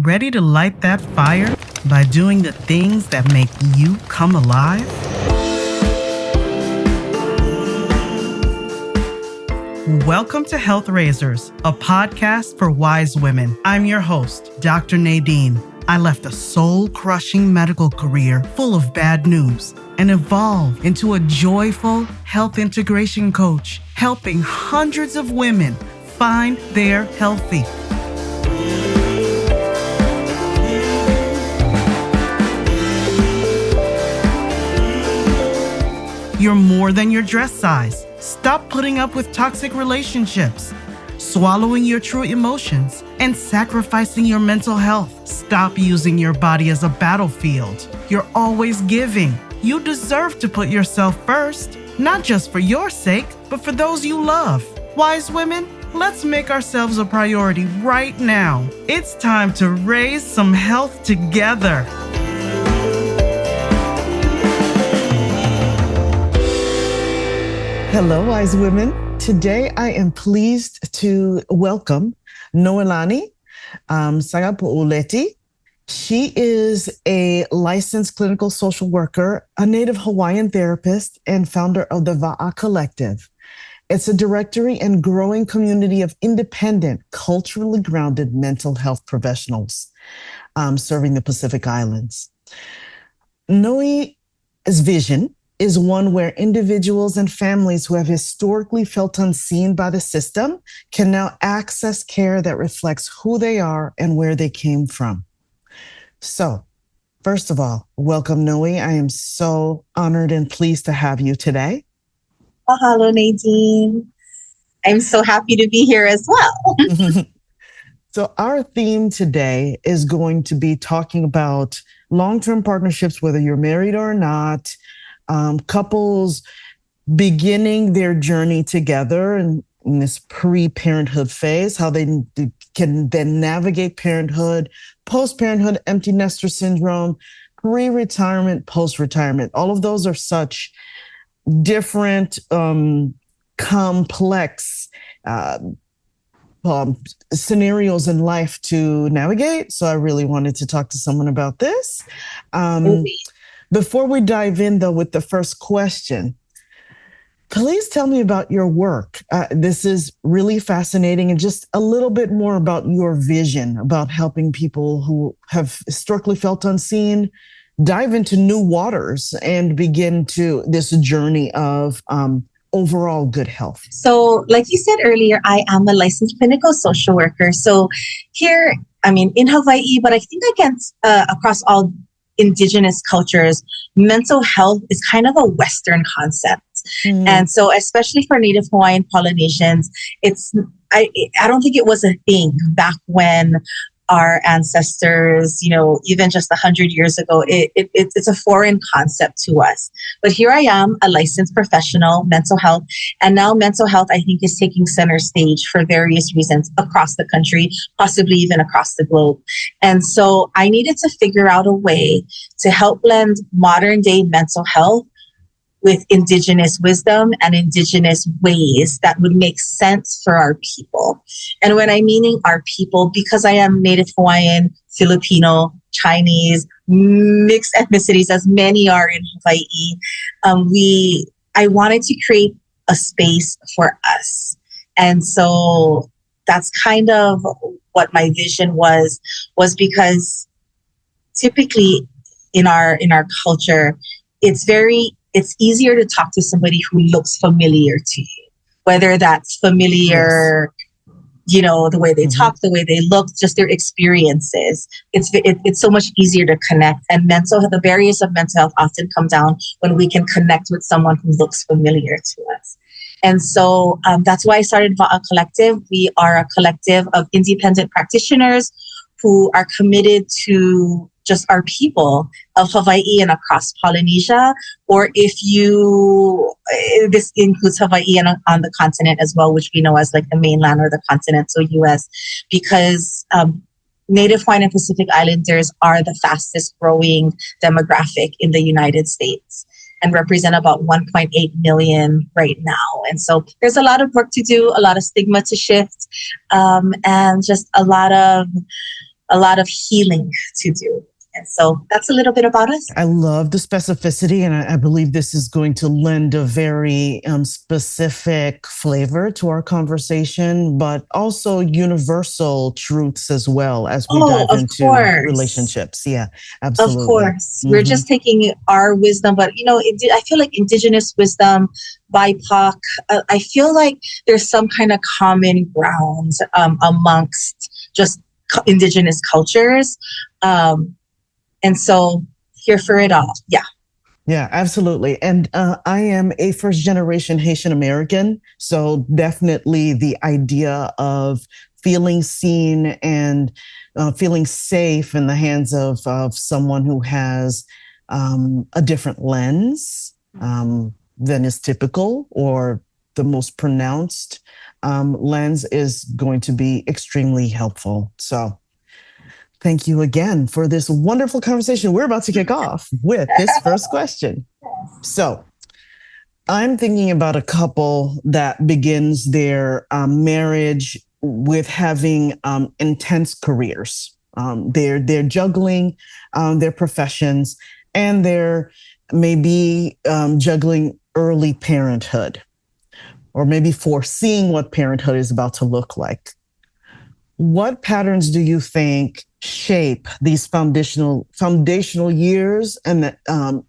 Ready to light that fire by doing the things that make you come alive? Welcome to Health Raisers, a podcast for wise women. I'm your host, Dr. Nadine. I left a soul-crushing medical career full of bad news and evolved into a joyful health integration coach, helping hundreds of women find their healthy. You're more than your dress size. Stop putting up with toxic relationships, swallowing your true emotions, and sacrificing your mental health. Stop using your body as a battlefield. You're always giving. You deserve to put yourself first, not just for your sake, but for those you love. Wise women, let's make ourselves a priority right now. It's time to raise some health together. Hello, wise women. Today, I am pleased to welcome Noelani Sagapolutele. She is a licensed clinical social worker, a Native Hawaiian therapist, and founder of the Waʻa Collective. It's a directory and growing community of independent, culturally grounded mental health professionals serving the Pacific Islands. Noe's vision is one where individuals and families who have historically felt unseen by the system can now access care that reflects who they are and where they came from. So, first of all, welcome, Noe. I am so honored and pleased to have you today. Mahalo, Nadine. I'm so happy to be here as well. So our theme today is going to be talking about long-term partnerships, whether you're married or not, couples beginning their journey together in this pre-parenthood phase, how they can then navigate parenthood, post-parenthood, empty nester syndrome, pre-retirement, post-retirement. All of those are such different, complex scenarios in life to navigate. So I really wanted to talk to someone about this. Before we dive in, though, with the first question, please tell me about your work. This is really fascinating, and just a little bit more about your vision about helping people who have historically felt unseen dive into new waters and begin to this journey of overall good health. So, like you said earlier, I am a licensed clinical social worker. So here, in Hawaii, but I think across all Indigenous cultures, mental health is kind of a Western concept. And so especially for Native Hawaiian Polynesians, I don't think it was a thing back when our ancestors, even just 100 years ago. It's a foreign concept to us. But here I am, a licensed professional, mental health. And now mental health, I think, is taking center stage for various reasons across the country, possibly even across the globe. And so I needed to figure out a way to help blend modern day mental health with Indigenous wisdom and Indigenous ways that would make sense for our people. And when I'm meaning our people, because I am Native Hawaiian, Filipino, Chinese, mixed ethnicities, as many are in Hawaii, I wanted to create a space for us. And so that's kind of what my vision was because typically in our culture, it's easier to talk to somebody who looks familiar to you, whether that's familiar, the way they talk, the way they look, just their experiences. It's so much easier to connect. And the barriers of mental health often come down when we can connect with someone who looks familiar to us. And so that's why I started Waʻa Collective. We are a collective of independent practitioners who are committed to just our people of Hawaii and across Polynesia, or this includes Hawaii and on the continent as well, which we know as like the mainland or the continental US, because Native Hawaiian and Pacific Islanders are the fastest growing demographic in the United States and represent about 1.8 million right now. And so there's a lot of work to do, a lot of stigma to shift, and just a lot of a lot of healing to do. And so that's a little bit about us. I love the specificity, and I believe this is going to lend a very specific flavor to our conversation, but also universal truths as well as we dive into relationships. Yeah, absolutely. Of course. We're just taking our wisdom, but I feel like Indigenous wisdom, BIPOC, I feel like there's some kind of common ground amongst just Indigenous cultures. And so here for it all. Yeah. Yeah, absolutely. And I am a first generation Haitian American. So definitely the idea of feeling seen and feeling safe in the hands of someone who has a different lens than is typical or the most pronounced lens is going to be extremely helpful. So thank you again for this wonderful conversation. We're about to kick off with this first question. So I'm thinking about a couple that begins their marriage with having intense careers. They're juggling their professions, and they're maybe juggling early parenthood, or maybe foreseeing what parenthood is about to look like. What patterns do you think shape these foundational years, and that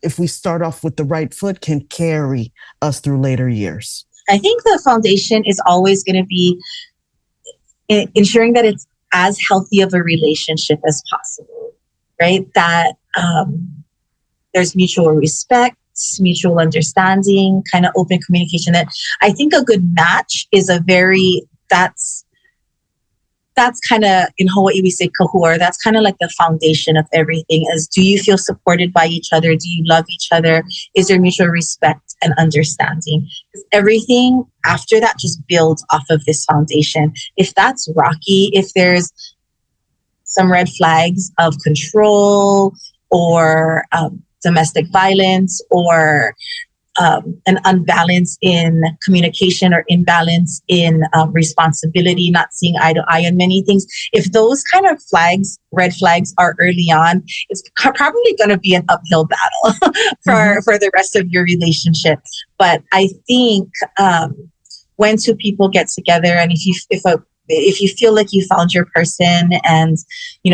if we start off with the right foot, can carry us through later years? I think the foundation is always going to be ensuring that it's as healthy of a relationship as possible, right? That there's mutual respect, mutual understanding, kind of open communication. That I think a good match is that's kind of, in Hawaii, we say kahua. That's kind of like the foundation of everything. Is, do you feel supported by each other? Do you love each other? Is there mutual respect and understanding? Everything after that just builds off of this foundation. If that's rocky, if there's some red flags of control or domestic violence or an unbalance in communication or imbalance in responsibility, not seeing eye to eye on many things. If those kind of red flags are early on, it's probably going to be an uphill battle for the rest of your relationship. But I think when two people get together, and if you feel like you found your person and,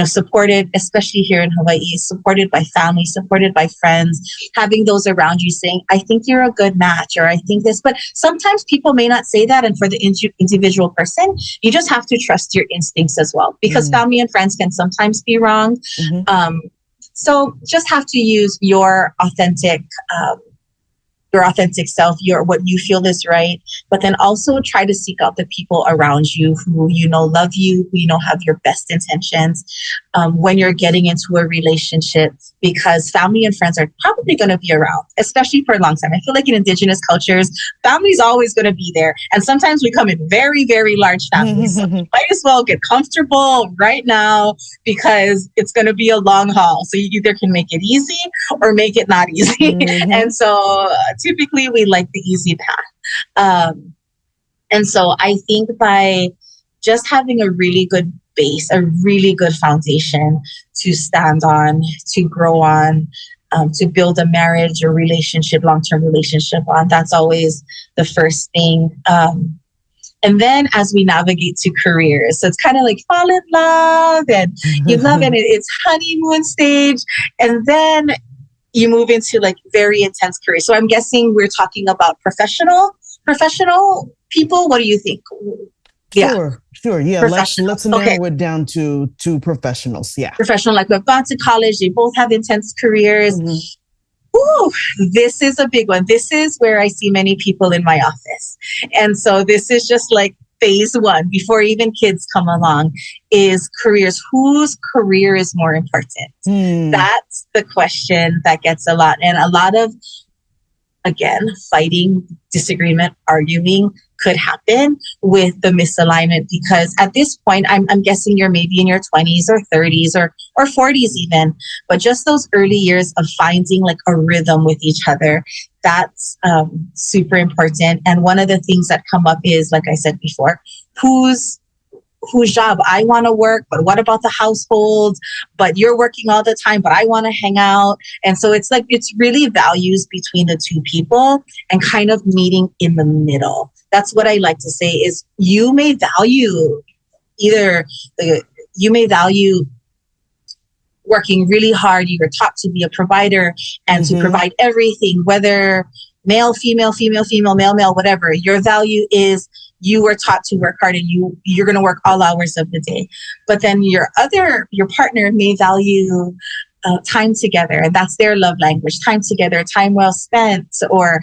supported, especially here in Hawaii, supported by family, supported by friends, having those around you saying, I think you're a good match, or I think this, but sometimes people may not say that. And for the individual person, you just have to trust your instincts as well, because family and friends can sometimes be wrong. So just have to use your authentic self, what you feel is right, but then also try to seek out the people around you who love you, who have your best intentions when you're getting into a relationship, because family and friends are probably going to be around, especially for a long time. I feel like in Indigenous cultures, family's always going to be there, and sometimes we come in very, very large families. So you might as well get comfortable right now, because it's going to be a long haul. So you either can make it easy or make it not easy. And so typically we like the easy path. And so I think by just having a really good base, a really good foundation to stand on, to grow on, to build a marriage or relationship, long-term relationship on, that's always the first thing. And then as we navigate to careers, so it's kind of like fall in love and you love it. It's honeymoon stage. And then you move into like very intense career. So I'm guessing we're talking about professional people. What do you think? Sure. Yeah. Let's narrow it down to professionals. Yeah. Professional, like we've gone to college. They both have intense careers. Ooh, this is a big one. This is where I see many people in my office. And so this is just like phase one, before even kids come along, is careers. Whose career is more important? That's the question that gets a lot. And a lot of, again, fighting, disagreement, arguing could happen with the misalignment, because at this point, I'm guessing you're maybe in your 20s or 30s or 40s even, but just those early years of finding like a rhythm with each other, that's super important. And one of the things that come up is, like I said before, whose whose job I want to work, but what about the household? But you're working all the time, but I want to hang out. And so it's like, it's really values between the two people and kind of meeting in the middle. That's what I like to say is you may value working really hard. You were taught to be a provider and to provide everything, whether male, female, female, female, male, male, whatever. Your value is you were taught to work hard and you're going to work all hours of the day. But then your partner may value time together, and that's their love language, time together, time well spent, or,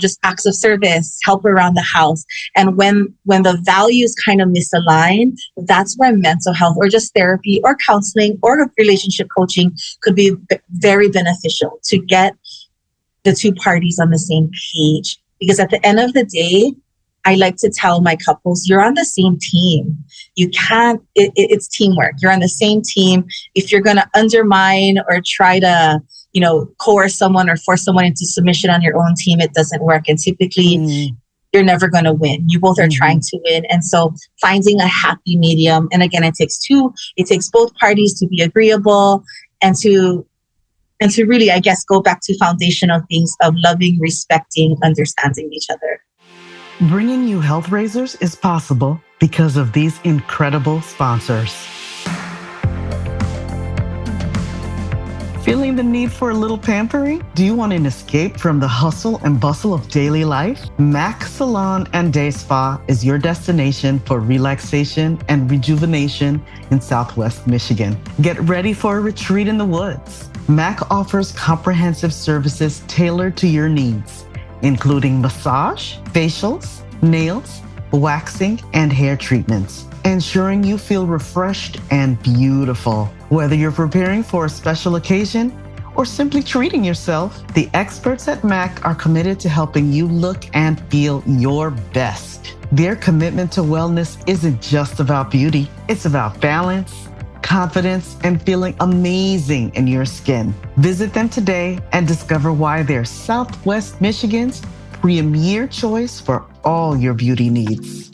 just acts of service, help around the house. And when the values kind of misalign, that's where mental health or just therapy or counseling or relationship coaching could be very beneficial to get the two parties on the same page. Because at the end of the day, I like to tell my couples, you're on the same team. You can't, it's teamwork. You're on the same team. If you're going to undermine or try to, coerce someone or force someone into submission on your own team, it doesn't work. And typically, you're never going to win. You both are trying to win. And so finding a happy medium, and again, it takes both parties to be agreeable and to really, I guess, go back to foundational things of loving, respecting, understanding each other. Bringing you Health Raisers is possible because of these incredible sponsors. Feeling the need for a little pampering? Do you want an escape from the hustle and bustle of daily life? Mac Salon and Day Spa is your destination for relaxation and rejuvenation in Southwest Michigan. Get ready for a retreat in the woods. Mac offers comprehensive services tailored to your needs, including massage, facials, nails, waxing, and hair treatments, ensuring you feel refreshed and beautiful. Whether you're preparing for a special occasion or simply treating yourself, the experts at MAC are committed to helping you look and feel your best. Their commitment to wellness isn't just about beauty, it's about balance, confidence, and feeling amazing in your skin. Visit them today and discover why they're Southwest Michigan's premier choice for all your beauty needs.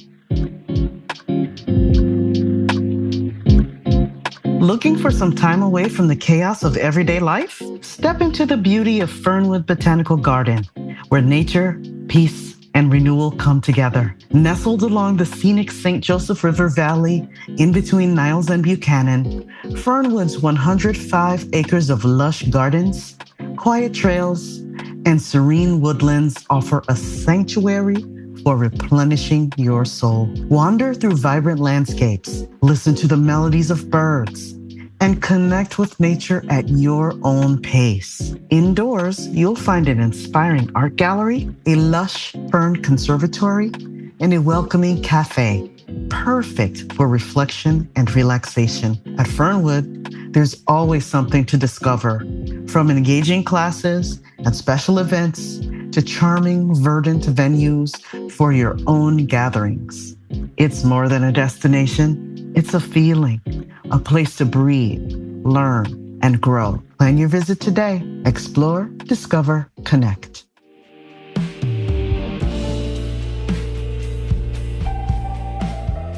Looking for some time away from the chaos of everyday life? Step into the beauty of Fernwood Botanical Garden, where nature, peace, and renewal come together. Nestled along the scenic St. Joseph River Valley, in between Niles and Buchanan, Fernwood's 105 acres of lush gardens, quiet trails, and serene woodlands offer a sanctuary for replenishing your soul. Wander through vibrant landscapes, listen to the melodies of birds, and connect with nature at your own pace. Indoors, you'll find an inspiring art gallery, a lush fern conservatory, and a welcoming cafe, perfect for reflection and relaxation. At Fernwood, there's always something to discover, from engaging classes and special events to charming, verdant venues for your own gatherings. It's more than a destination, it's a feeling, a place to breathe, learn, and grow. Plan your visit today. Explore, discover, connect.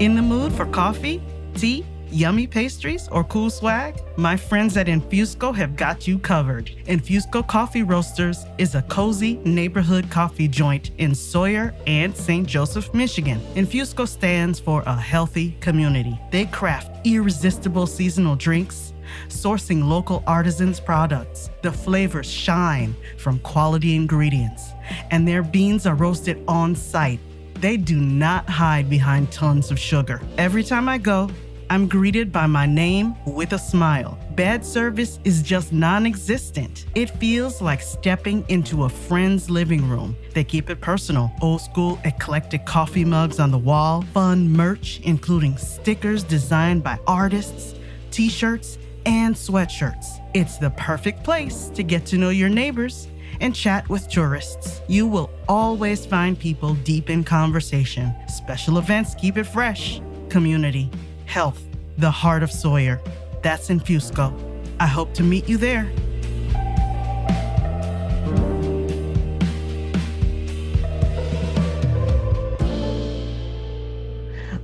In the mood for coffee, tea, yummy pastries, or cool swag? My friends at Infusco have got you covered. Infusco Coffee Roasters is a cozy neighborhood coffee joint in Sawyer and St. Joseph, Michigan. Infusco stands for a healthy community. They craft irresistible seasonal drinks, sourcing local artisans' products. The flavors shine from quality ingredients, and their beans are roasted on site. They do not hide behind tons of sugar. Every time I go, I'm greeted by my name with a smile. Bad service is just non-existent. It feels like stepping into a friend's living room. They keep it personal. Old school, eclectic coffee mugs on the wall, fun merch, including stickers designed by artists, t-shirts, and sweatshirts. It's the perfect place to get to know your neighbors and chat with tourists. You will always find people deep in conversation. Special events keep it fresh. Community, health, the heart of Sawyer. That's Infusco. I hope to meet you there.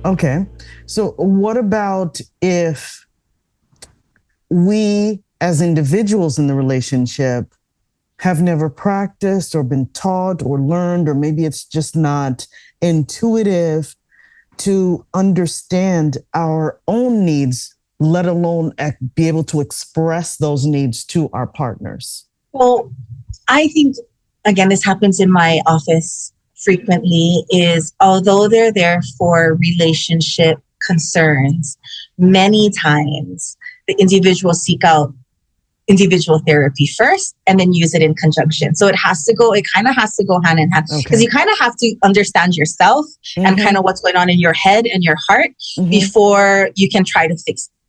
Okay. So what about if we as individuals in the relationship have never practiced or been taught or learned, or maybe it's just not intuitive to understand our own needs, let alone be able to express those needs to our partners? Well, I think, again, this happens in my office frequently, is although they're there for relationship concerns, many times the individuals seek out individual therapy first and then use it in conjunction. So it kind of has to go hand in hand, because you kind of have to understand yourself and kind of what's going on in your head and your heart before you can try to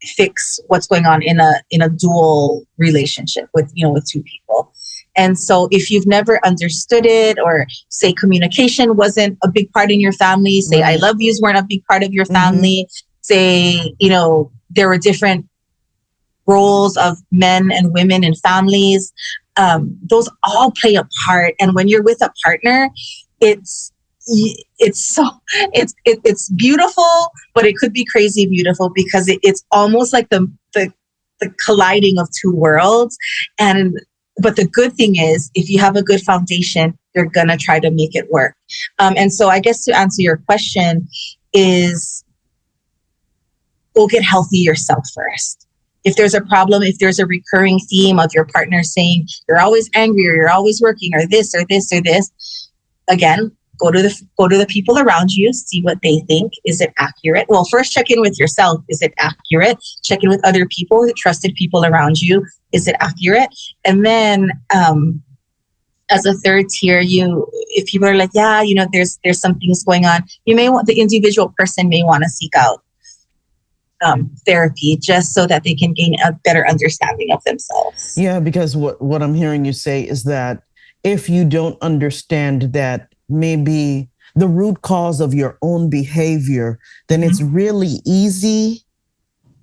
fix what's going on in a dual relationship with two people. And so if you've never understood it, or say communication wasn't a big part in your family, say I love yous weren't a big part of your family, say, there were different roles of men and women in families, those all play a part. And when you're with a partner, it's beautiful, but it could be crazy beautiful, because it's almost like the colliding of two worlds. But the good thing is, if you have a good foundation, you're gonna try to make it work. And so I guess to answer your question is, go get healthy yourself first. If there's a problem, if there's a recurring theme of your partner saying you're always angry, or you're always working, or this or this or this, again, go to the people around you, see what they think. Is it accurate? Well, first check in with yourself. Is it accurate? Check in with other people, the trusted people around you. Is it accurate? And then as a third tier, if people are like, yeah, there's some things going on, the individual person may want to seek out therapy, just so that they can gain a better understanding of themselves. Yeah, because what I'm hearing you say is that if you don't understand that maybe the root cause of your own behavior, then it's really easy,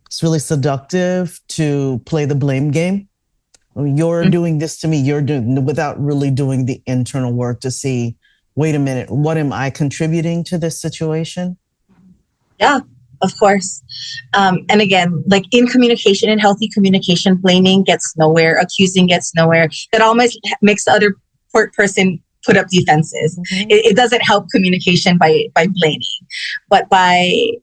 it's really seductive to play the blame game. You're doing this to me, you're doing, without really doing the internal work to see, wait a minute, what am I contributing to this situation? Yeah. Of course. And again, like in communication, in healthy communication, blaming gets nowhere, accusing gets nowhere. That almost makes the other person put up defenses. It doesn't help communication by blaming, but by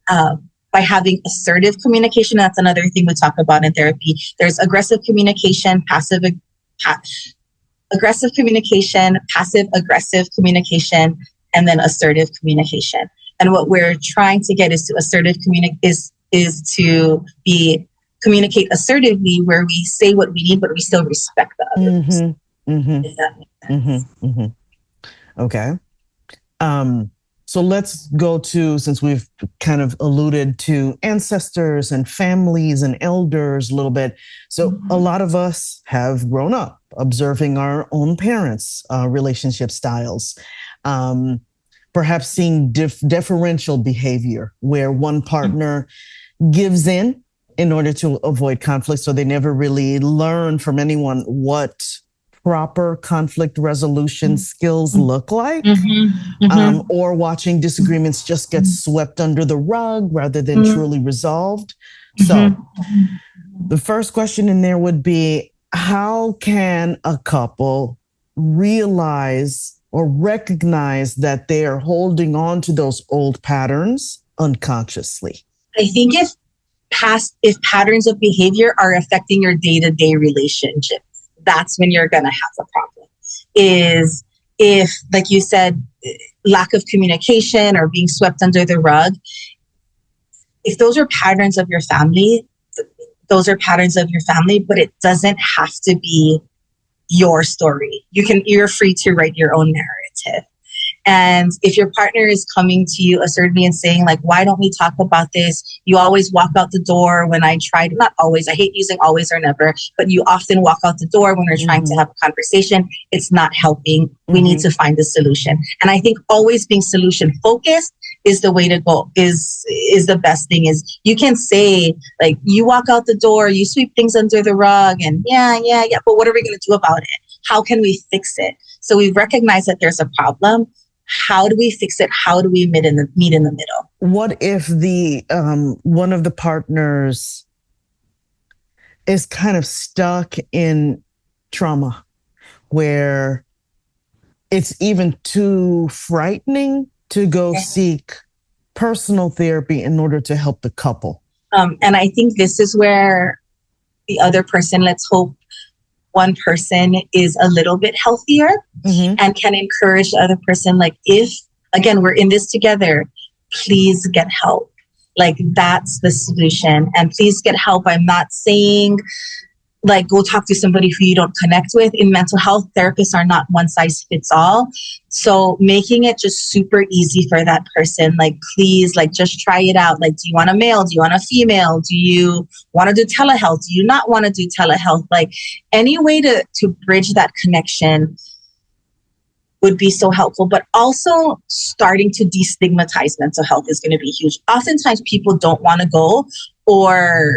having assertive communication. That's another thing we talk about in therapy. There's aggressive communication, aggressive communication, passive aggressive communication, and then assertive communication. And what we're trying to get is to assertive is to communicate assertively, where we say what we need, but we still respect the others. If that makes sense. Okay. So let's go to, since we've kind of alluded to ancestors and families and elders a little bit. So a lot of us have grown up observing our own parents' relationship styles. Perhaps seeing deferential behavior where one partner gives in order to avoid conflict. So they never really learn from anyone what proper conflict resolution skills look like, or watching disagreements just get swept under the rug rather than truly resolved. So the first question in there would be, how can a couple realize or recognize that they are holding on to those old patterns unconsciously? I think if patterns of behavior are affecting your day-to-day relationship, that's when you're going to have a problem. Is if, like you said, lack of communication or being swept under the rug, if those are patterns of your family, those are patterns of your family, but it doesn't have to be your story. You're free to write your own narrative. And if your partner is coming to you assertively and saying, like, why don't we talk about this? You always walk out the door when I tried, not always, I hate using always or never, but you often walk out the door when we're trying to have a conversation. It's not helping. We need to find a solution. And I think always being solution focused is the way to go, is the best thing. Is you can say, like, you walk out the door, you sweep things under the rug, and yeah, but what are we going to do about it? How can we fix it? So we recognize that there's a problem. How do we fix it? How do we meet in the middle? what if the one of the partners is kind of stuck in trauma where it's even too frightening to go seek personal therapy in order to help the couple? And I think this is where the other person, let's hope one person is a little bit healthier and can encourage the other person, like, if, again, we're in this together, please get help. Like, that's the solution. And please get help. I'm not saying, like, go talk to somebody who you don't connect with. In mental health, therapists are not one size fits all. So making it just super easy for that person, like, please, like, just try it out. Like, do you want a male? Do you want a female? Do you want to do telehealth? Do you not want to do telehealth? Like, any way to bridge that connection would be so helpful. But also starting to destigmatize mental health is going to be huge. Oftentimes people don't want to go or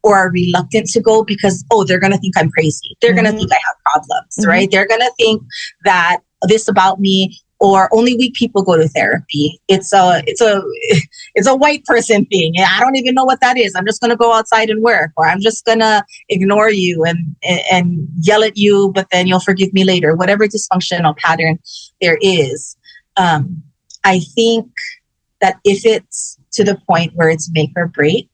are reluctant to go because, they're going to think I'm crazy. They're going to think I have problems, right? They're going to think that this about me, or only weak people go to therapy. It's a white person thing. I don't even know what that is. I'm just going to go outside and work, or I'm just going to ignore you and yell at you, but then you'll forgive me later. Whatever dysfunctional pattern there is. I think that if it's to the point where it's make or break,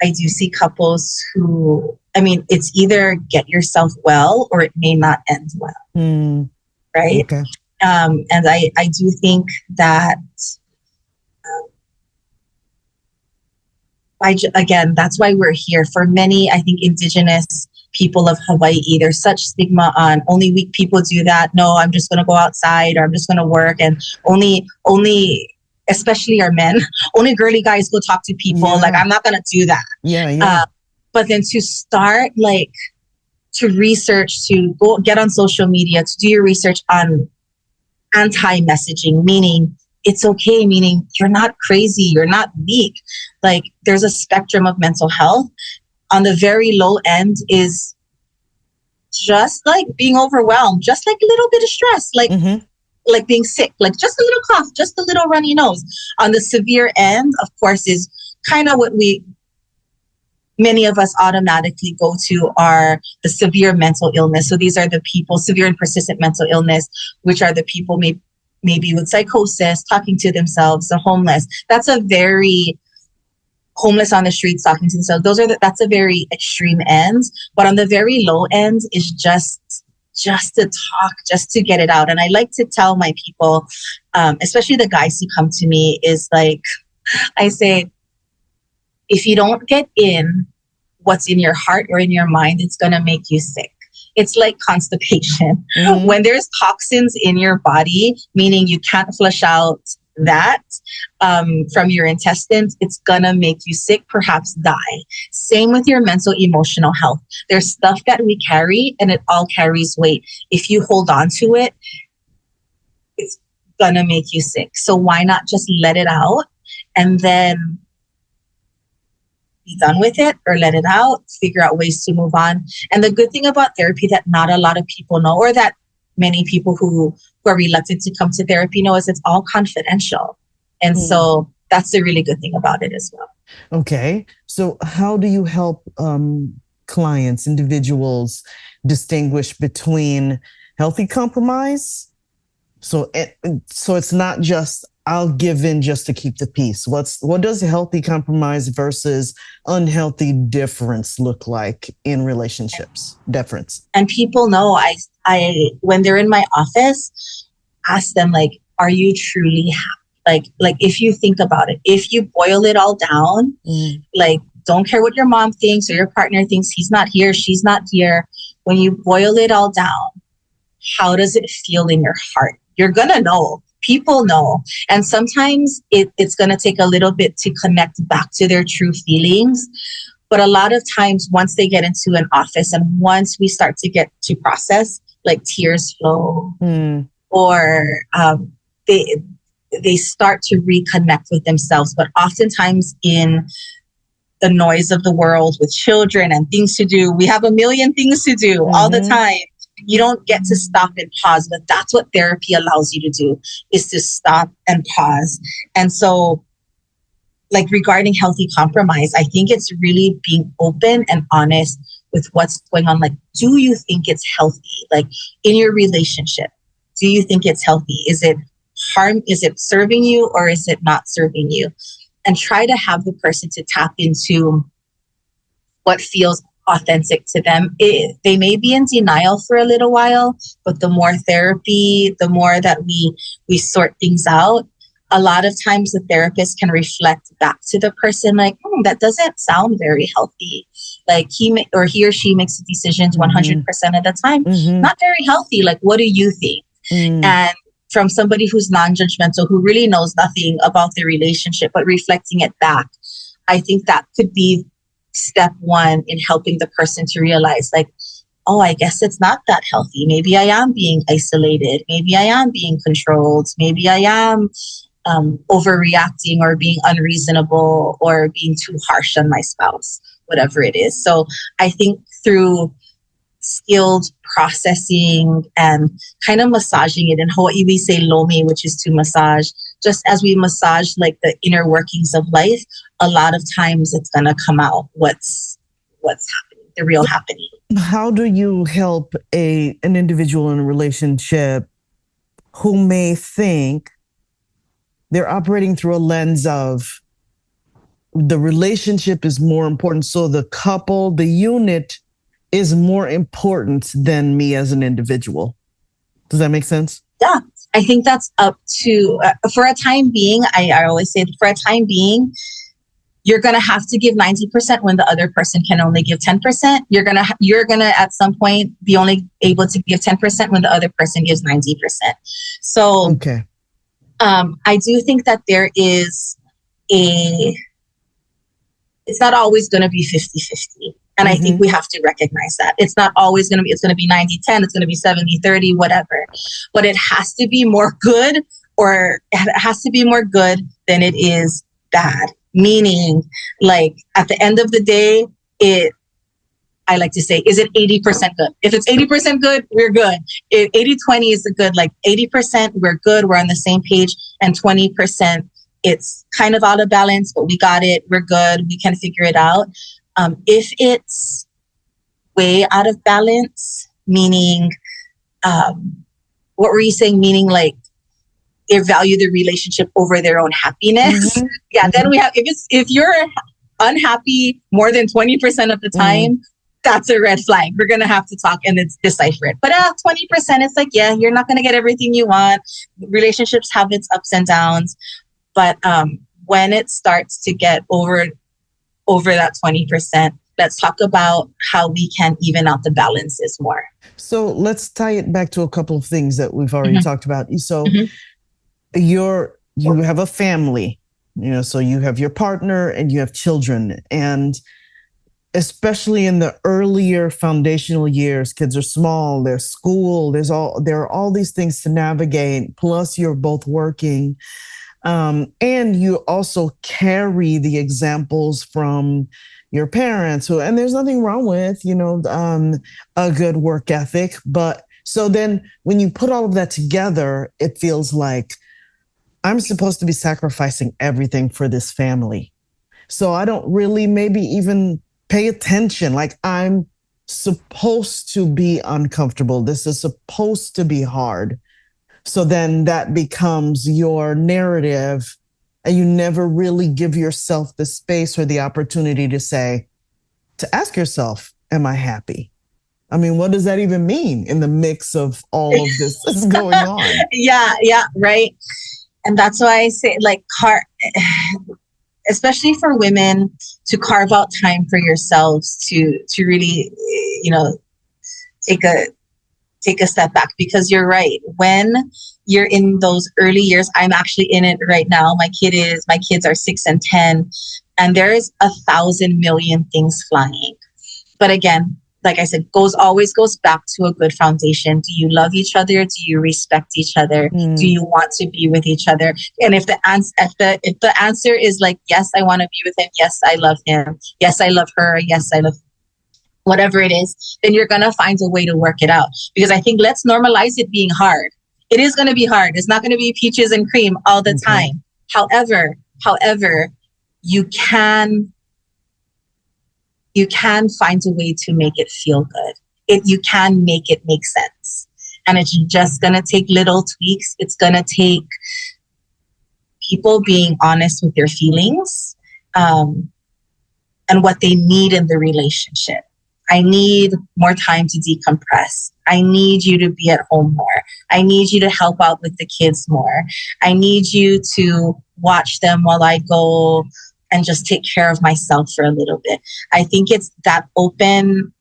I do see couples who, it's either get yourself well or it may not end well. Right? Okay. And I do think that, again, that's why we're here. For many, I think, Indigenous people of Hawaii, there's such stigma on only weak people do that. No, I'm just going to go outside, or I'm just going to work, and only, especially our men, only girly guys go talk to people. Yeah. Like, I'm not going to do that. Yeah. But then to start, like, to research, to go get on social media, to do your research on anti-messaging, meaning it's okay, meaning you're not crazy, you're not weak. Like, there's a spectrum of mental health. On the very low end is just like being overwhelmed, just like a little bit of stress, like being sick, like just a little cough, just a little runny nose. On the severe end, of course, is kind of what many of us automatically go to are the severe mental illness. So these are the people, severe and persistent mental illness, which are the people maybe with psychosis, talking to themselves, the homeless. That's a very homeless on the streets talking to themselves. That's a very extreme end. But on the very low end is just to talk, just to get it out. And I like to tell my people, especially the guys who come to me, is like, I say, if you don't get in what's in your heart or in your mind, it's going to make you sick. It's like constipation. When there's toxins in your body, meaning you can't flush out that from your intestines, it's going to make you sick, perhaps die. Same with your mental, emotional health. There's stuff that we carry and it all carries weight. If you hold on to it, it's going to make you sick. So why not just let it out and then be done with it, or let it out, figure out ways to move on. And the good thing about therapy that not a lot of people know, or that many people who are reluctant to come to therapy know, is it's all confidential. And so that's the really good thing about it as well. Okay. So how do you help clients, individuals, distinguish between healthy compromise? So it's not just, I'll give in just to keep the peace. What does healthy compromise versus unhealthy difference look like in relationships? Difference. And people know, I when they're in my office, ask them, like, are you truly happy? Like if you think about it, if you boil it all down, like, don't care what your mom thinks or your partner thinks, he's not here, she's not here. When you boil it all down, how does it feel in your heart? You're gonna know. People know. And sometimes it's going to take a little bit to connect back to their true feelings. But a lot of times, once they get into an office and once we start to get to process, like, tears flow, or they start to reconnect with themselves. But oftentimes in the noise of the world with children and things to do, we have a million things to do all the time. You don't get to stop and pause, but that's what therapy allows you to do, is to stop and pause. And so, like, regarding healthy compromise, I think it's really being open and honest with what's going on. Like, do you think it's healthy? Like, in your relationship, do you think it's healthy? Is it serving you, or is it not serving you? And try to have the person to tap into what feels authentic to them. They may be in denial for a little while, but the more therapy, the more that we sort things out, a lot of times the therapist can reflect back to the person like, that doesn't sound very healthy. Like he or she makes decisions 100% of the time. Not very healthy. Like, what do you think? And from somebody who's non-judgmental, who really knows nothing about the relationship, but reflecting it back, I think that could be step one in helping the person to realize, like, oh, I guess it's not that healthy. Maybe I am being isolated. Maybe I am being controlled. Maybe I am overreacting or being unreasonable or being too harsh on my spouse, whatever it is. So I think through skilled processing and kind of massaging it, in Hawaii we say lomi, which is to massage. Just as we massage like the inner workings of life, a lot of times it's gonna come out what's happening, the real happening. How do you help an individual in a relationship who may think they're operating through a lens of the relationship is more important, so the couple, the unit is more important than me as an individual? Does that make sense? Yeah, I think that's up to, for a time being, I always say for a time being, you're going to have to give 90% when the other person can only give 10%. You're going to at some point be only able to give 10% when the other person gives 90%. So okay. I do think that there is it's not always going to be 50-50. And I think we have to recognize that. It's not always going to be, it's going to be 90-10, it's going to be 70-30, whatever. But it has to be more good, or it has to be more good than it is bad. Meaning, like, at the end of the day, I like to say, is it 80% good? If it's 80% good, we're good. If 80-20 is a good, like 80%, we're good, we're on the same page, and 20%, it's kind of out of balance, but we got it, we're good, we can figure it out. If it's way out of balance, meaning, what were you saying? Meaning like, they value the relationship over their own happiness. Then we have, if you're unhappy more than 20% of the time, that's a red flag. We're going to have to talk and decipher it. But 20%, it's like, yeah, you're not going to get everything you want. Relationships have its ups and downs. But when it starts to get over that 20%, let's talk about how we can even out the balances more. So let's tie it back to a couple of things that we've already talked about. So you have a family, so you have your partner and you have children. And especially in the earlier foundational years, kids are small, there's school, there are all these things to navigate, plus you're both working. And you also carry the examples from your parents, and there's nothing wrong with, a good work ethic. But so then when you put all of that together, it feels like I'm supposed to be sacrificing everything for this family. So I don't really maybe even pay attention. Like, I'm supposed to be uncomfortable. This is supposed to be hard. So then that becomes your narrative, and you never really give yourself the space or the opportunity to ask yourself, am I happy? I mean, what does that even mean in the mix of all of this that's going on? Yeah, right. And that's why I say, like, especially for women, to carve out time for yourselves to really, take a step back, because you're right. When you're in those early years, I'm actually in it right now. My kids are 6 and 10, and there is 1,000 million things flying. But again, like I said, always goes back to a good foundation. Do you love each other? Do you respect each other? Do you want to be with each other? And if the answer is like, yes, I want to be with him. Yes, I love him. Yes, I love her. Yes, I love. whatever it is, then you're going to find a way to work it out. Because I think let's normalize it being hard. It is going to be hard. It's not going to be peaches and cream all the time. However, you can find a way to make it feel good. You can make it make sense. And it's just going to take little tweaks. It's going to take people being honest with their feelings and what they need in the relationship. I need more time to decompress. I need you to be at home more. I need you to help out with the kids more. I need you to watch them while I go and just take care of myself for a little bit. I think it's that open,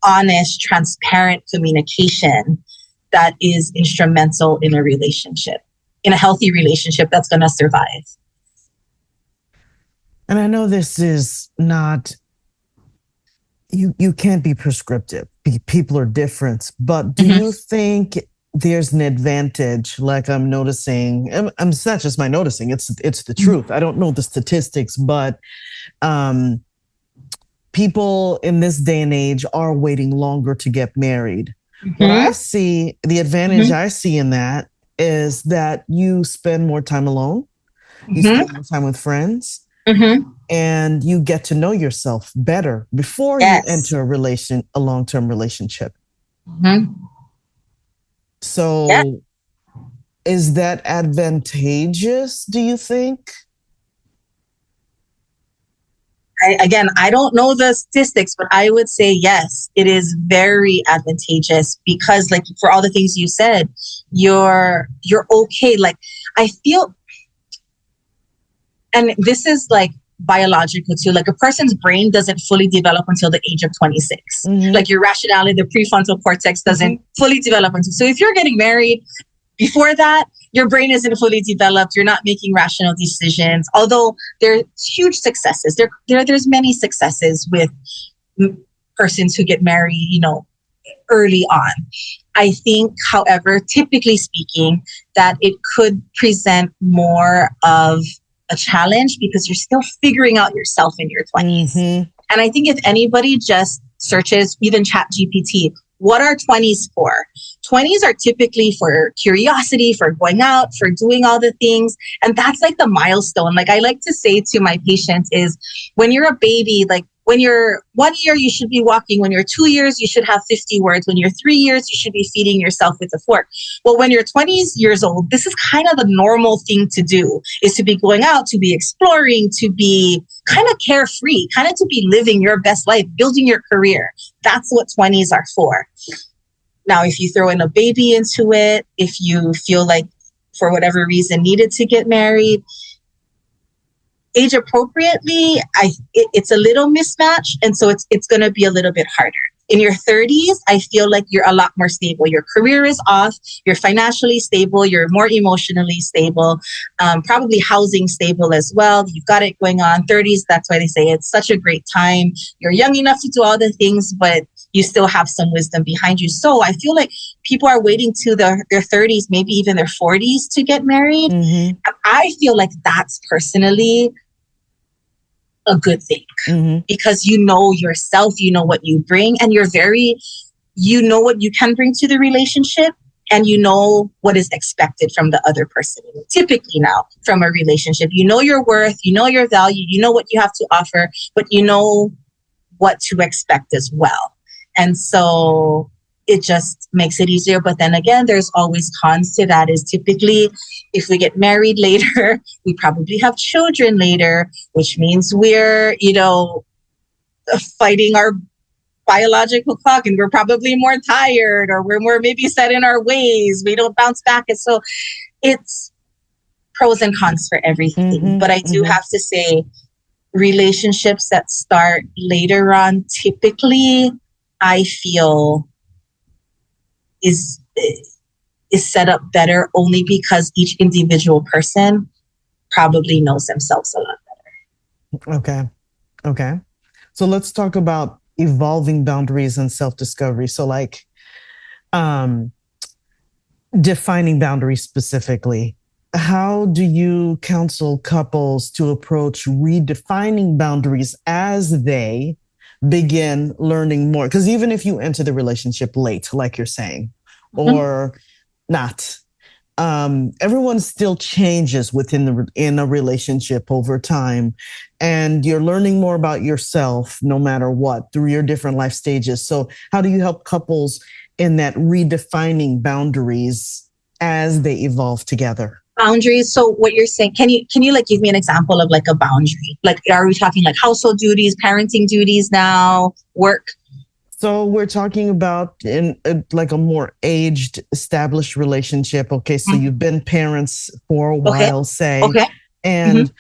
honest, transparent communication that is instrumental in a relationship, in a healthy relationship that's going to survive. And I know this is not, you can't be prescriptive. People are different, but do you think there's an advantage? Like I'm noticing, it's not just my noticing, it's the truth. I don't know the statistics, but people in this day and age are waiting longer to get married. What I see, the advantage I see in that is that you spend more time alone, you spend more time with friends, and you get to know yourself better before you enter a long-term relationship. So is that advantageous, do you think? I don't know the statistics, but I would say yes, it is very advantageous because, like, for all the things you said, you're okay. Like, I feel, and this is like biological too, like a person's brain doesn't fully develop until the age of 26. Like your rationality, the prefrontal cortex doesn't fully develop until. So if you're getting married before that, your brain isn't fully developed. You're not making rational decisions. Although there's huge successes. There's many successes with persons who get married, early on. I think, however, typically speaking, that it could present more of a challenge because you're still figuring out yourself in your 20s. And I think if anybody just searches, even ChatGPT, what are 20s for? 20s are typically for curiosity, for going out, for doing all the things. And that's like the milestone. Like I like to say to my patients is when you're a baby, like when you're 1 year, you should be walking. When you're 2 years, you should have 50 words. When you're 3 years, you should be feeding yourself with a fork. Well, when you're 20 years old, this is kind of the normal thing to do, is to be going out, to be exploring, to be kind of carefree, kind of to be living your best life, building your career. That's what 20s are for. Now, if you throw in a baby into it, if you feel like for whatever reason needed to get married, age appropriately, it's a little mismatched. And so it's going to be a little bit harder. In your 30s, I feel like you're a lot more stable. Your career is off. You're financially stable. You're more emotionally stable. Probably housing stable as well. You've got it going on. 30s, that's why they say it's such a great time. You're young enough to do all the things, but you still have some wisdom behind you. So I feel like people are waiting to their 30s, maybe even their 40s to get married. I feel like that's personally a good thing because you know yourself, you know what you bring, and you know what you can bring to the relationship, and you know what is expected from the other person. Typically now from a relationship, you know your worth, you know your value, you know what you have to offer, but you know what to expect as well. And so it just makes it easier. But then again, there's always cons to that. Is typically if we get married later, we probably have children later, which means we're, fighting our biological clock, and we're probably more tired, or we're more maybe set in our ways. We don't bounce back. And so it's pros and cons for everything. But I do have to say, relationships that start later on, typically, I feel is set up better only because each individual person probably knows themselves a lot better. Okay. So let's talk about evolving boundaries and self-discovery. So like defining boundaries specifically. How do you counsel couples to approach redefining boundaries as they begin learning more. Because even if you enter the relationship late, like you're saying, or not, everyone still changes in a relationship over time, and you're learning more about yourself no matter what through your different life stages. So how do you help couples in that redefining boundaries as they evolve together? Boundaries. So what you're saying, can you like give me an example of like a boundary? Like, are we talking like household duties, parenting duties now, work? So we're talking about in like a more aged, established relationship. Okay, so you've been parents for a while, say, and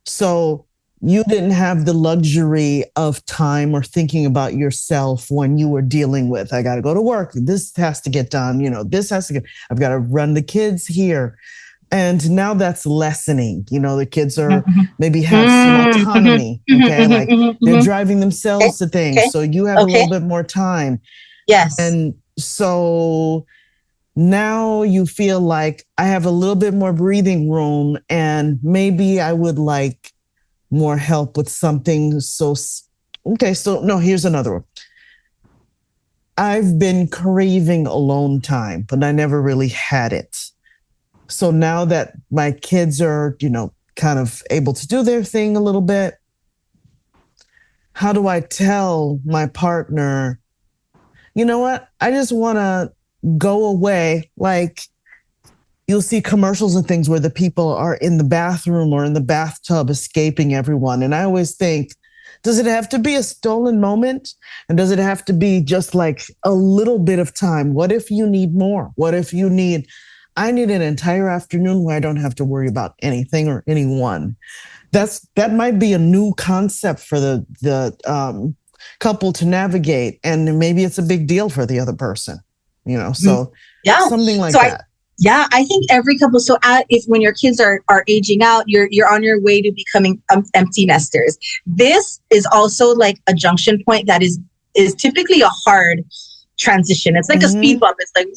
so you didn't have the luxury of time or thinking about yourself when you were dealing with, I got to go to work. This has to get done. This has to get, I've got to run the kids here. And now that's lessening. The kids are maybe have some autonomy. Okay. Like they're driving themselves to things. So you have a little bit more time. Yes. And so now you feel like I have a little bit more breathing room, and maybe I would like more help with something. So no, here's another one. I've been craving alone time, but I never really had it. So now that my kids are, kind of able to do their thing a little bit, how do I tell my partner, you know what? I just want to go away. Like you'll see commercials and things where the people are in the bathroom or in the bathtub escaping everyone. And I always think, does it have to be a stolen moment? And does it have to be just like a little bit of time? What if you need more? What if I need an entire afternoon where I don't have to worry about anything or anyone? That might be a new concept for the couple to navigate, and maybe it's a big deal for the other person. So something like that. I think every couple. So if when your kids are aging out, you're on your way to becoming empty nesters. This is also like a junction point that is typically a hard transition. It's like a speed bump. It's like,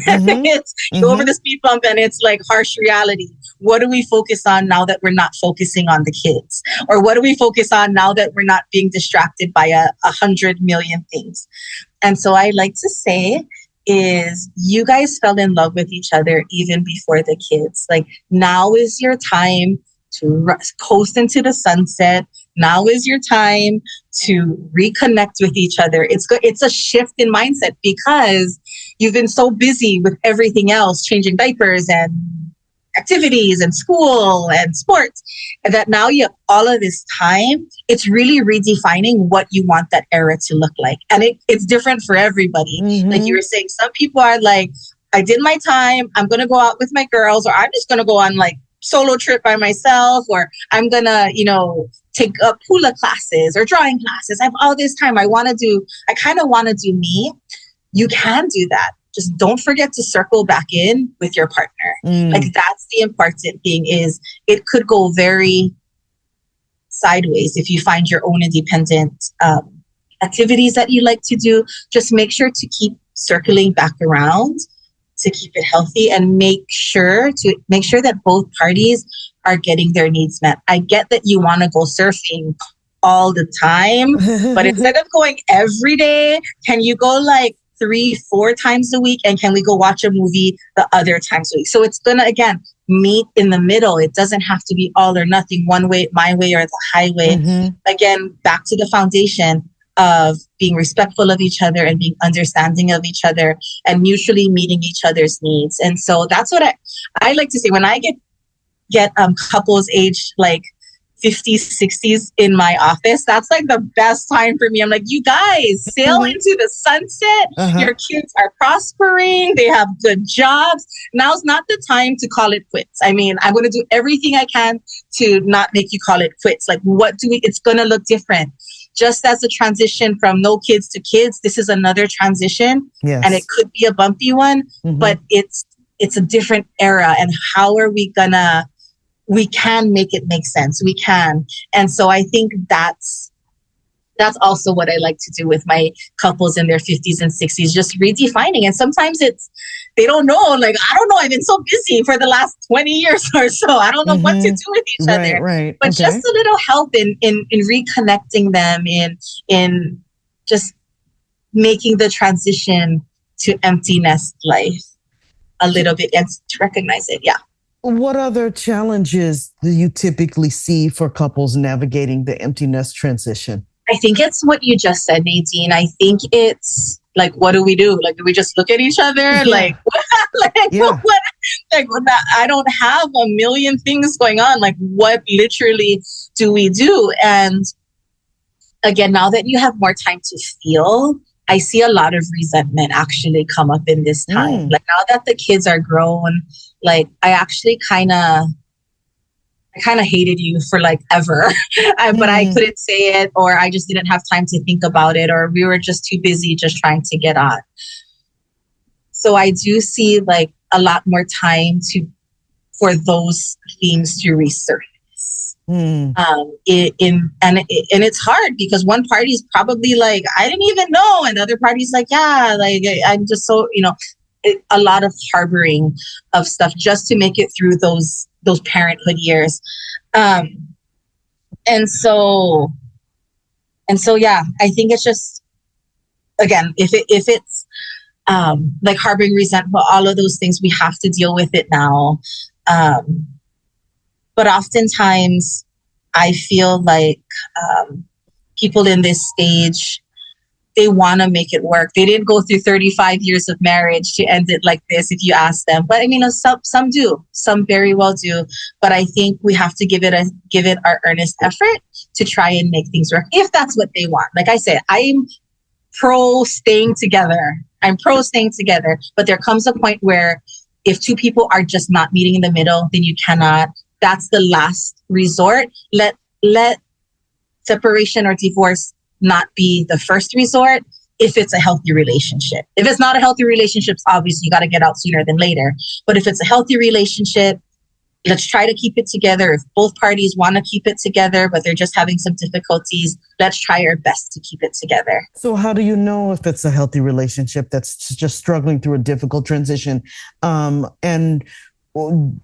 and then you go over the speed bump and it's like harsh reality. What do we focus on now that we're not focusing on the kids? Or what do we focus on now that we're not being distracted by 100 million things? And so I like to say is you guys fell in love with each other even before the kids. Like now is your time to coast into the sunset. Now is your time to reconnect with each other. It's a shift in mindset because you've been so busy with everything else, changing diapers and activities and school and sports, and that now you have all of this time. It's really redefining what you want that era to look like. And it's different for everybody. Like you were saying, some people are like, I did my time. I'm going to go out with my girls, or I'm just going to go on like solo trip by myself, or I'm going to, take up hula classes or drawing classes. I have all this time. I kind of want to do me. You can do that. Just don't forget to circle back in with your partner. Like that's the important thing, is it could go very sideways if you find your own independent activities that you like to do. Just make sure to keep circling back around to keep it healthy, and make sure that both parties are getting their needs met. I get that you want to go surfing all the time, but instead of going every day, can you go like 3-4 times a week? And can we go watch a movie the other times a week? So it's going to, again, meet in the middle. It doesn't have to be all or nothing, one way, my way, or the highway. Again, back to the foundation of being respectful of each other and being understanding of each other and mutually meeting each other's needs. And so that's what I like to say when I get couples aged like 50s, 60s in my office. That's like the best time for me. I'm like, you guys sail into the sunset. Your kids are prospering. They have good jobs. Now's not the time to call it quits. I mean, I'm going to do everything I can to not make you call it quits. Like, it's going to look different. Just as a transition from no kids to kids, this is another transition. Yes. And it could be a bumpy one, but it's a different era. And how are we we can make it make sense. We can. And so I think that's also what I like to do with my couples in their 50s and 60s, just redefining. And sometimes they don't know. Like, I don't know. I've been so busy for the last 20 years or so. I don't know what to do with each other. Right. But just a little help in reconnecting them, in just making the transition to empty nest life a little bit and to recognize it. Yeah. What other challenges do you typically see for couples navigating the empty nest transition? I think it's what you just said, Nadine. I think it's like, what do we do? Like, do we just look at each other? Yeah. Like, I don't have a million things going on. Like, what literally do we do? And again, now that you have more time to feel, I see a lot of resentment actually come up in this time. Like, now that the kids are grown, like, I actually kind of hated you for like ever, but I couldn't say it, or I just didn't have time to think about it, or we were just too busy just trying to get on. So I do see like a lot more time for those themes to resurface. And it's hard because one party's probably like, I didn't even know, and the other party's like, yeah, like I'm just so, a lot of harboring of stuff just to make it through those parenthood years. And so, yeah, I think it's just, again, if it's like harboring resentment, all of those things, we have to deal with it now. But oftentimes I feel like people in this stage, they want to make it work. They didn't go through 35 years of marriage to end it like this, if you ask them. But I mean, some do. Some very well do. But I think we have to give it our earnest effort to try and make things work, if that's what they want. Like I said, I'm pro staying together. But there comes a point where if two people are just not meeting in the middle, then you cannot. That's the last resort. Let separation or divorce not be the first resort if it's a healthy relationship. If it's not a healthy relationship, obviously you got to get out sooner than later. But if it's a healthy relationship, let's try to keep it together. If both parties want to keep it together, but they're just having some difficulties, let's try our best to keep it together. So how do you know if it's a healthy relationship that's just struggling through a difficult transition? And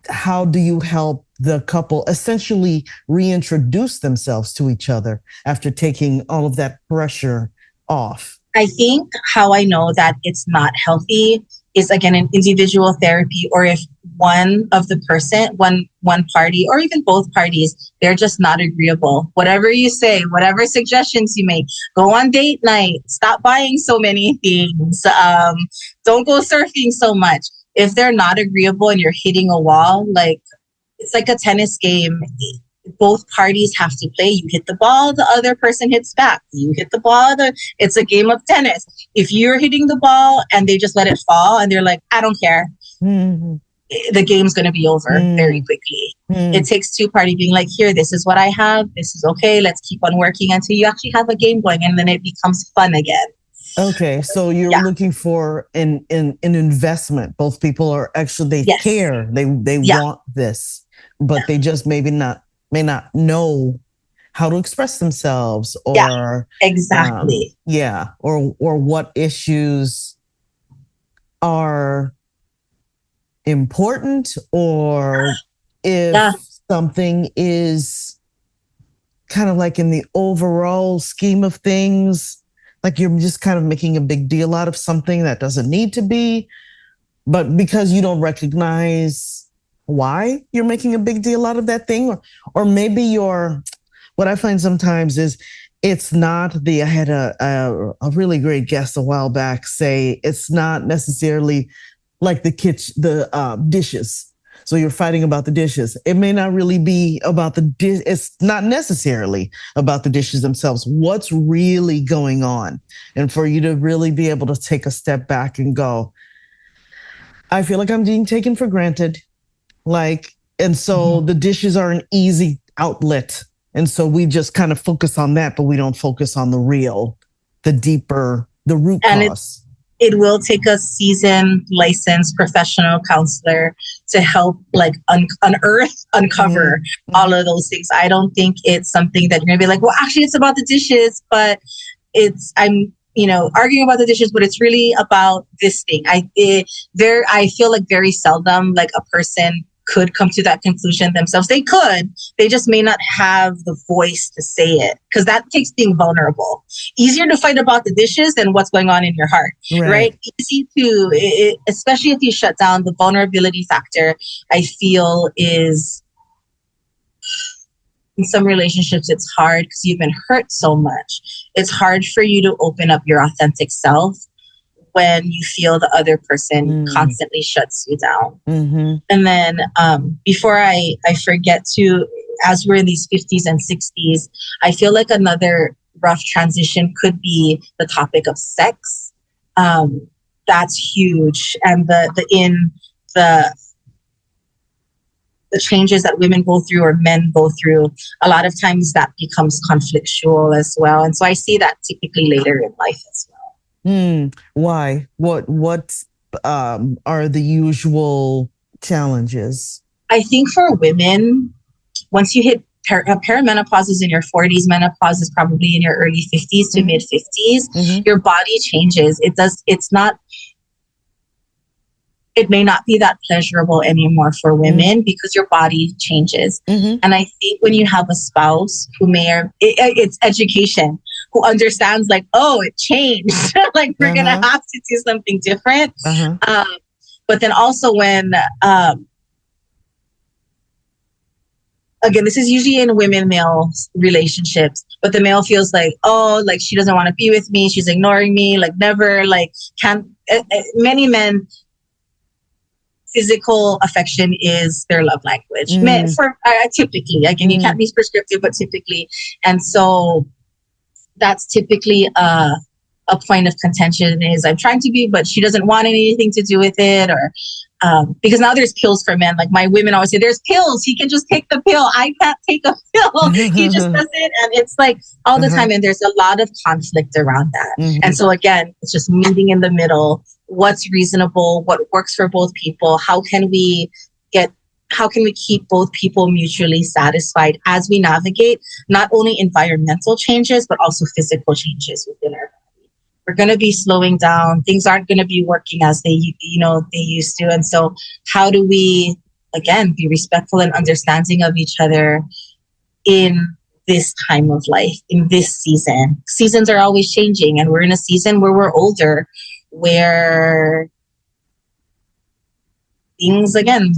how do you help the couple essentially reintroduce themselves to each other after taking all of that pressure off? I think how I know that it's not healthy is, again, in individual therapy, or if one party, or even both parties, they're just not agreeable. Whatever you say, whatever suggestions you make, go on date night, stop buying so many things, don't go surfing so much. If they're not agreeable and you're hitting a wall, like, it's like a tennis game. Both parties have to play. You hit the ball, the other person hits back. You hit the ball, it's a game of tennis. If you're hitting the ball and they just let it fall and they're like, I don't care, the game's going to be over very quickly. It takes two parties being like, here, this is what I have. This is okay. Let's keep on working until you actually have a game going, and then it becomes fun again. Okay, so you're looking for an investment. Both people are actually, they care. They want this, but they just may not know how to express themselves, or exactly. Or what issues are important, or if something is kind of like in the overall scheme of things, like you're just kind of making a big deal out of something that doesn't need to be, but because you don't recognize why you're making a big deal out of that thing, or maybe what I find sometimes is it's not I had a really great guest a while back say it's not necessarily like the dishes. So you're fighting about the dishes. It may not really be about the dish. It's not necessarily about the dishes themselves. What's really going on? And for you to really be able to take a step back and go, I feel like I'm being taken for granted. And so the dishes are an easy outlet. And so we just kind of focus on that, but we don't focus on the deeper, the root cause. It will take a seasoned, licensed professional counselor to help uncover all of those things. I don't think it's something that you're going to be like, well, actually it's about the dishes, but arguing about the dishes, but it's really about this thing. I feel like very seldom like a person could come to that conclusion themselves. They could, they just may not have the voice to say it, because that takes being vulnerable. Easier to fight about the dishes than what's going on in your heart, right? Easy to, especially if you shut down. The vulnerability factor, I feel, is in some relationships, it's hard because you've been hurt so much. It's hard for you to open up your authentic self when you feel the other person constantly shuts you down. Mm-hmm. And then before I forget to, as we're in these 50s and 60s, I feel like another rough transition could be the topic of sex. That's huge. And the changes that women go through or men go through, a lot of times that becomes conflictual as well. And so I see that typically later in life as well. Why? What are the usual challenges? I think for women, once you hit perimenopause is in your 40s, menopause is probably in your early 50s to mid 50s, your body changes. It may not be that pleasurable anymore for women because your body changes. And I think when you have a spouse who it's education, who understands like, oh, it changed. Like we're going to have to do something different. But then also when, again, this is usually in women-male relationships, but the male feels like, oh, like she doesn't want to be with me. She's ignoring me. Like never, like many men, physical affection is their love language. Men, typically, again, you can't be prescriptive, but typically. And so that's typically a point of contention is I'm trying to be, but she doesn't want anything to do with it. Or because now there's pills for men. Like my women always say, there's pills. He can just take the pill. I can't take a pill. He just does it. And it's like all the time. And there's a lot of conflict around that. And so again, it's just meeting in the middle. What's reasonable? What works for both people? How can we keep both people mutually satisfied as we navigate not only environmental changes, but also physical changes within our body? We're going to be slowing down. Things aren't going to be working as they used to. And so how do we, again, be respectful and understanding of each other in this time of life, in this season? Seasons are always changing, and we're in a season where we're older, where things, again,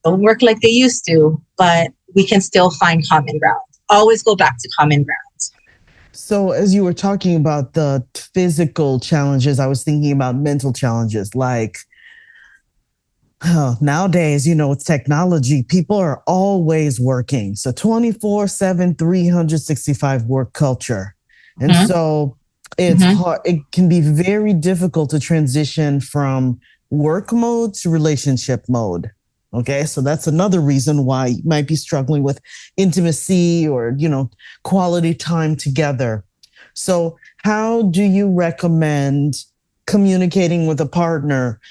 don't work like they used to, but we can still find common ground. Always go back to common ground. So as you were talking about the physical challenges, I was thinking about mental challenges. Like nowadays, with technology, people are always working. So 24/7, 365 work culture. And so it's hard. It can be very difficult to transition from work mode to relationship mode. Okay, so that's another reason why you might be struggling with intimacy or, quality time together. So how do you recommend communicating with a partner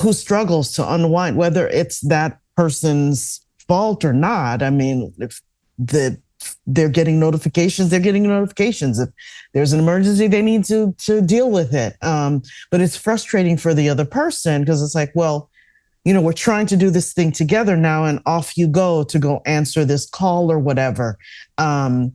who struggles to unwind, whether it's that person's fault or not? I mean, if they're getting notifications, they're getting notifications. If there's an emergency, they need to deal with it. But it's frustrating for the other person because it's like, well, we're trying to do this thing together now, and off you go to go answer this call or whatever. And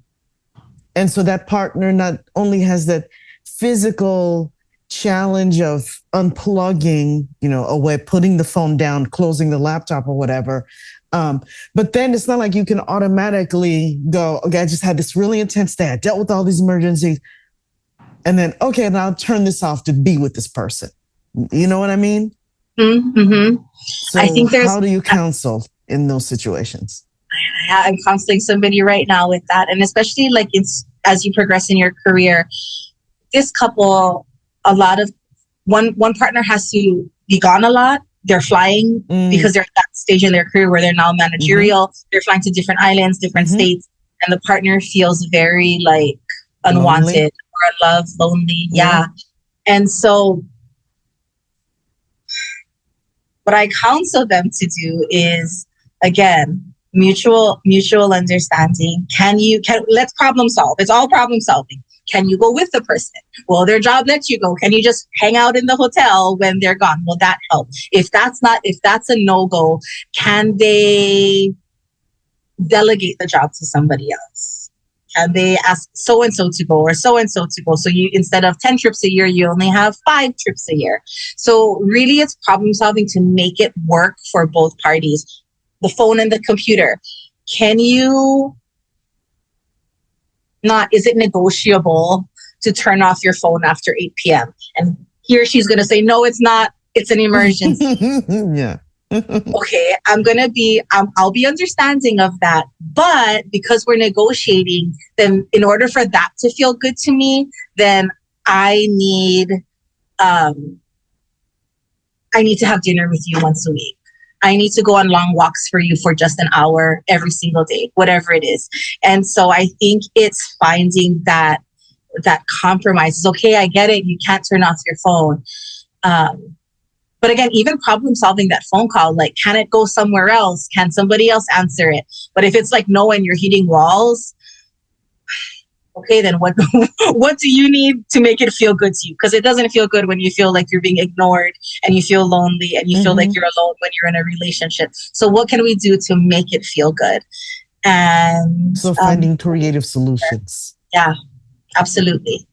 so that partner not only has that physical challenge of unplugging, away, putting the phone down, closing the laptop or whatever. But then it's not like you can automatically go, okay, I just had this really intense day. I dealt with all these emergencies. And then, okay, now I'll turn this off to be with this person. You know what I mean? So I think how do you counsel in those situations? I'm counseling somebody right now with that. And especially like as you progress in your career, this couple, a lot of one partner has to be gone a lot. They're flying because they're at that stage in their career where they're now managerial. They're flying to different islands, different states. And the partner feels very like unwanted or unloved, lonely. Yeah. And so what I counsel them to do is, again, mutual understanding. Let's problem solve. It's all problem solving. Can you go with the person? Will their job let you go? Can you just hang out in the hotel when they're gone? Will that help? If that's a no-go, can they delegate the job to somebody else? Can they ask so-and-so to go or so-and-so to go? So you, instead of 10 trips a year, you only have 5 trips a year. So really it's problem solving to make it work for both parties. The phone and the computer. Can you is it negotiable to turn off your phone after 8 p.m.? And here she's going to say, no, it's not. It's an emergency. Yeah. Okay, I'll be understanding of that. But because we're negotiating, then in order for that to feel good to me, then I need to have dinner with you once a week. I need to go on long walks for you for just an hour every single day, whatever it is. And so I think it's finding that compromise. It's okay, I get it. You can't turn off your phone. But again, even problem solving that phone call, like, can it go somewhere else? Can somebody else answer it? But if it's like, no, and you're hitting walls, okay, then what do you need to make it feel good to you? Because it doesn't feel good when you feel like you're being ignored and you feel lonely and you feel like you're alone when you're in a relationship. So what can we do to make it feel good? And so finding creative solutions. Yeah, absolutely.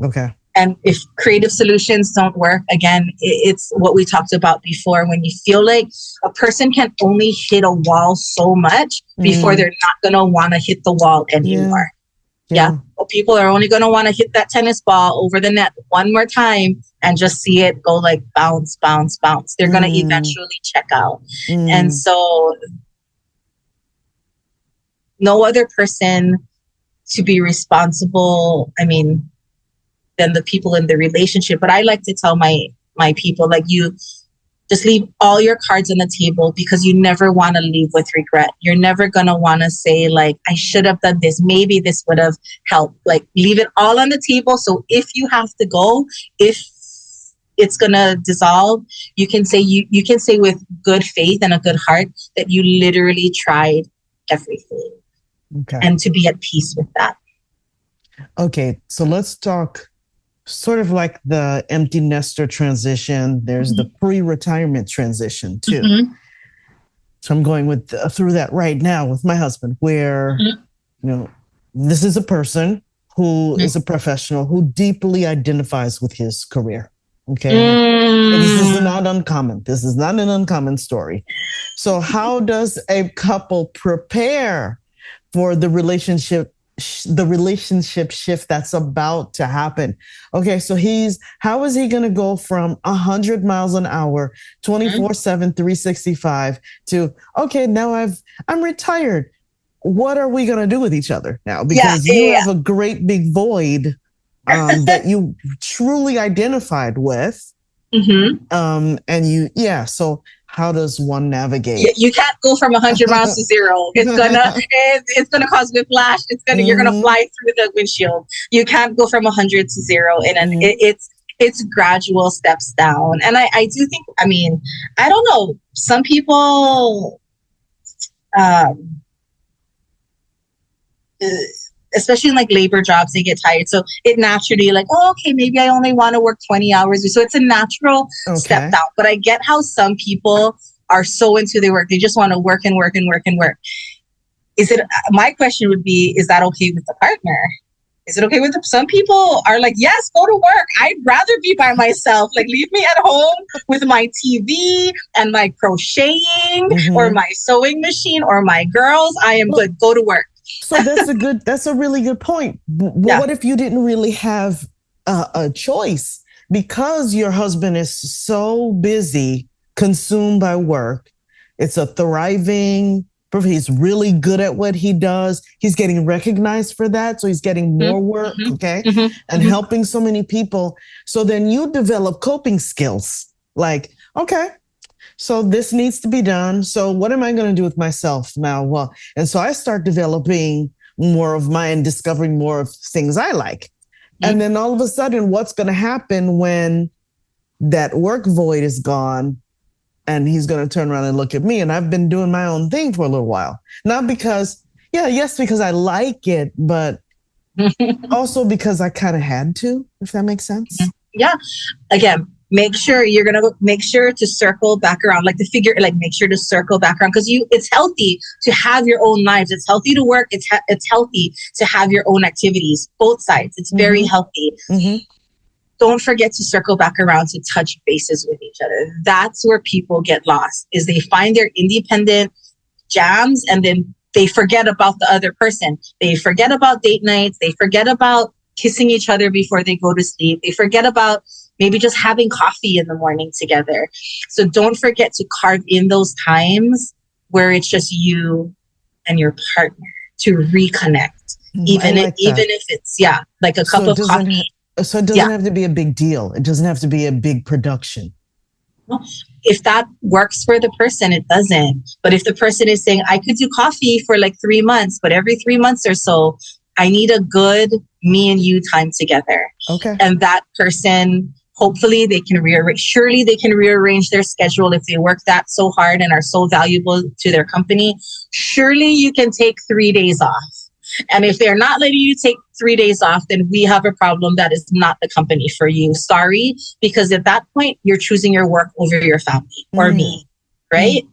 Okay. And if creative solutions don't work, again, it's what we talked about before. When you feel like a person can only hit a wall so much before they're not going to want to hit the wall anymore. Yeah. Well, people are only going to want to hit that tennis ball over the net one more time and just see it go like bounce, bounce, bounce. They're going to eventually check out. And so no other person to be responsible, than the people in the relationship. But I like to tell my people, like, you just leave all your cards on the table, because you never want to leave with regret. You're never going to want to say, like, I should have done this. Maybe this would have helped. Like, leave it all on the table. So if you have to go, if it's going to dissolve, you can say with good faith and a good heart that you literally tried everything. Okay. And to be at peace with that. Okay. So let's talk sort of like the empty nester transition. There's the pre-retirement transition too. So I'm going through that right now with my husband, where this is a person who is a professional who deeply identifies with his career. Okay, this is not uncommon. This is not an uncommon story. So how does a couple prepare for the relationship shift that's about to happen? Okay, so how is he going to go from 100 miles an hour, 24/7, 365 to, okay, now I'm retired. What are we going to do with each other now? Because you have a great big void that you truly identified with. So how does one navigate? You can't go from 100 miles to 0. It's gonna cause whiplash. You're gonna fly through the windshield. You can't go from 100 to 0, and it's gradual steps down. And I do think, I don't know, some people, especially in like labor jobs, they get tired. So it naturally, like, oh, okay, maybe I only want to work 20 hours. So it's a natural step down. But I get how some people are so into their work. They just want to work and work and work and work. My question would be, is that okay with the partner? Is it okay with some people are like, yes, go to work. I'd rather be by myself. Like, leave me at home with my TV and my crocheting or my sewing machine or my girls. I am good. Go to work. So that's a really good point. What if you didn't really have a choice, because your husband is so busy, consumed by work? It's a thriving, he's really good at what he does. He's getting recognized for that. So he's getting more work. Okay. And helping so many people. So then you develop coping skills. Like, okay, so this needs to be done. So what am I going to do with myself now? Well, and so I start developing more of mine, discovering more of things I like. And then all of a sudden, what's going to happen when that work void is gone? And he's going to turn around and look at me. And I've been doing my own thing for a little while. Not because, because I like it, but Also because I kind of had to, if that makes sense. Yeah. Again, make sure to circle back around, make sure to circle back around, because it's healthy to have your own lives. It's healthy to work. It's healthy to have your own activities, both sides. It's very healthy. Don't forget to circle back around to touch bases with each other. That's where people get lost, is they find their independent jams and then they forget about the other person. They forget about date nights. They forget about kissing each other before they go to sleep. They forget about maybe just having coffee in the morning together. So don't forget to carve in those times where it's just you and your partner to reconnect. Even if it's like a cup of coffee. So it doesn't have to be a big deal. It doesn't have to be a big production. If that works for the person, it doesn't. But if the person is saying, I could do coffee for 3 months, but every 3 months or so, I need a good me and you time together. Okay. And that person, hopefully they can rearrange their schedule if they work that so hard and are so valuable to their company. Surely you can take 3 days off. And if they're not letting you take 3 days off, then we have a problem. That is not the company for you. Sorry, because at that point, you're choosing your work over your family or me, right?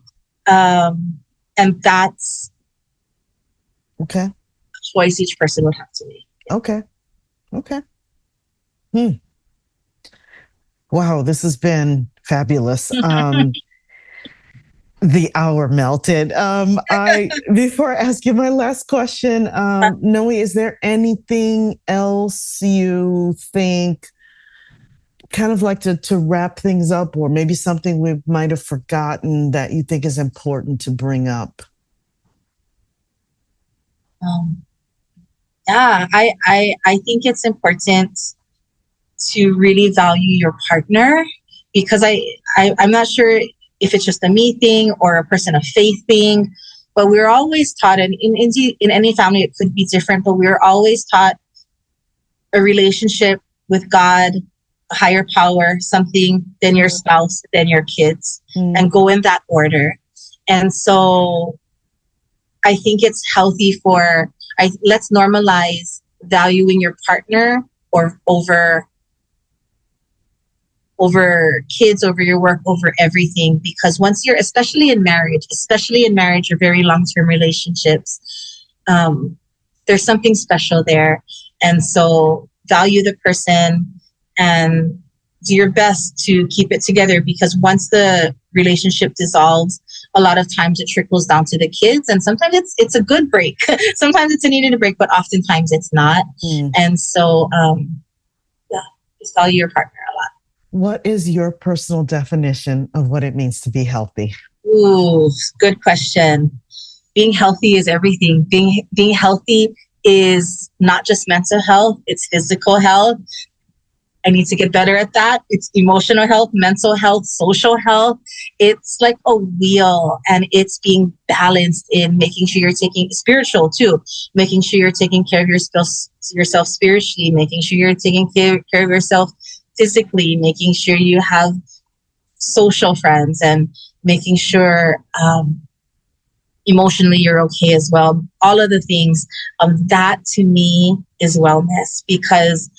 And that's a choice each person would have to make. Okay. Wow, this has been fabulous. The hour melted. Before I ask you my last question, Noe, is there anything else you think kind of like to wrap things up, or maybe something we might have forgotten that you think is important to bring up? I think it's important to really value your partner, because I'm not sure if it's just a me thing or a person of faith thing, but we're always taught, and in any family it could be different, but we're always taught a relationship with God, a higher power, something, then your spouse, then your kids, and go in that order. And so I think it's healthy let's normalize valuing your partner or over kids, over your work, over everything. Because once you're, especially in marriage or very long-term relationships, there's something special there. And so value the person and do your best to keep it together, because once the relationship dissolves, a lot of times it trickles down to the kids, and sometimes it's a good break. Sometimes it's a needed break, but oftentimes it's not. And so, just value your partner a lot. What is your personal definition of what it means to be healthy? Ooh, good question. Being healthy is everything. Being healthy is not just mental health, it's physical health. I need to get better at that. It's emotional health, mental health, social health. It's like a wheel, and it's being balanced in making sure you're taking spiritual too, making sure you're taking care of yourself spiritually, making sure you're taking care of yourself physically, making sure you have social friends, and making sure emotionally you're okay as well. All of the things that to me is wellness, because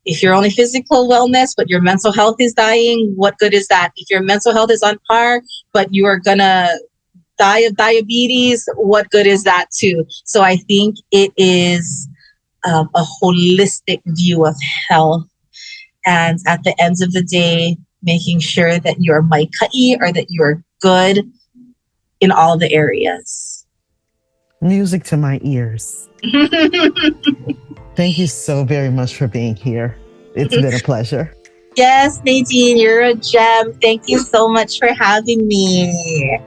if you're only physical wellness, but your mental health is dying, what good is that? If your mental health is on par, but you are gonna die of diabetes, what good is that too? So I think it is a holistic view of health. And at the end of the day, making sure that you're maikai, or that you're good in all the areas. Music to my ears. Thank you so very much for being here. It's been a pleasure. Yes, Nadine, you're a gem. Thank you so much for having me.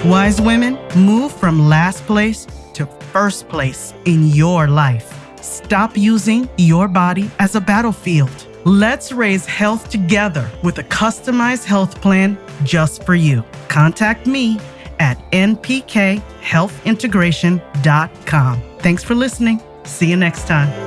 Wise women, move from last place to first place in your life. Stop using your body as a battlefield. Let's raise health together with a customized health plan just for you. Contact me at npkhealthintegration.com. Thanks for listening. See you next time.